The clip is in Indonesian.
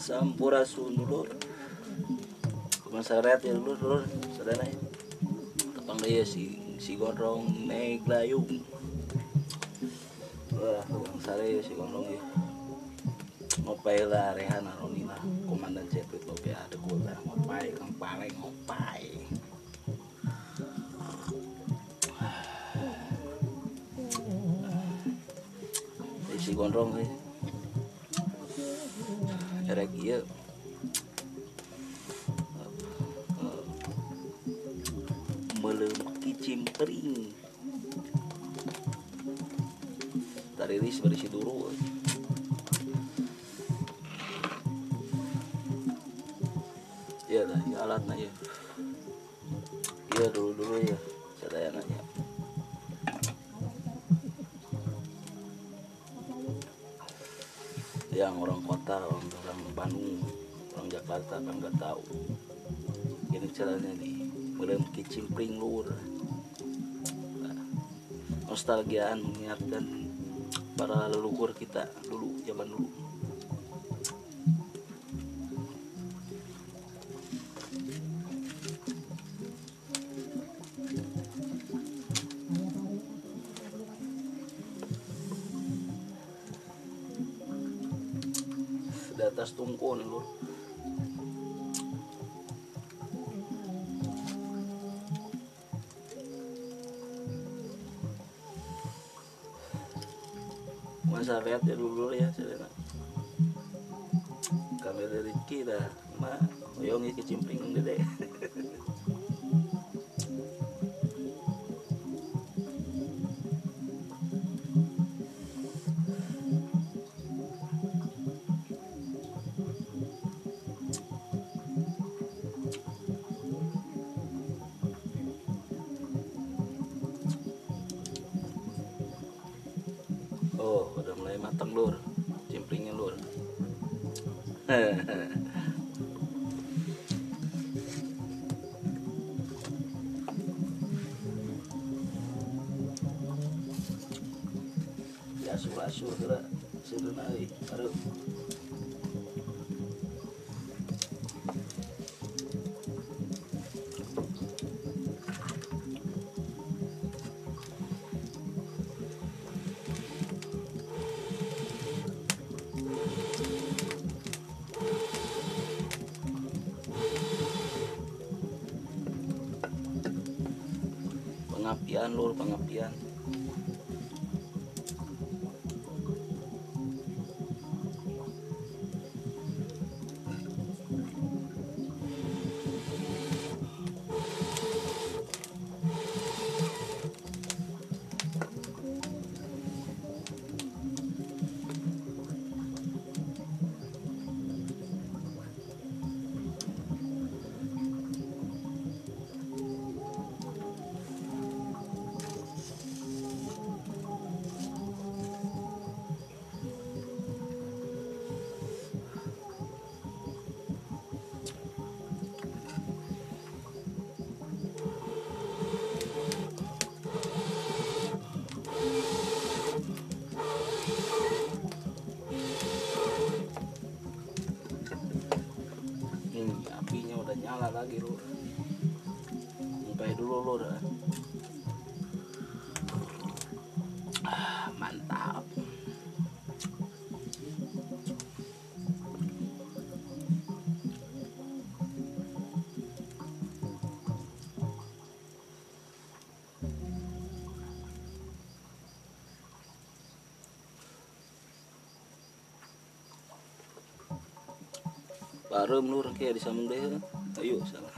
Sampurasun dulu masyarakat ya dulu sadana tepang daya si gondrong naik layung. Wah bang sare si gondrong ya ngopai lah rehan aronina komandan cepet lope ada gua lah ngopai kang paling ngopai si gondrong nih erek iya melem kicimpring tariris berisi dulu ya lah ya alatnya ya iya dulu ya saya nanya yang orang kota orang Bandung orang Jakarta kan nggak tahu ini caranya nih melem kicimpring lur nostalgiaan mengingatkan para leluhur kita dulu zaman dulu. Di atas tungkon lur masa lihat ya dulu ya selena kami dari kira mah oyongi kecimpring gede oh udah mulai matang lur cimpringnya lur ya asuh kira seduna euy aduh pengapian lur pengapian apinya udah nyala lagi lur sampai dulu lur mantap barem lur kayak disambung deh ayo salah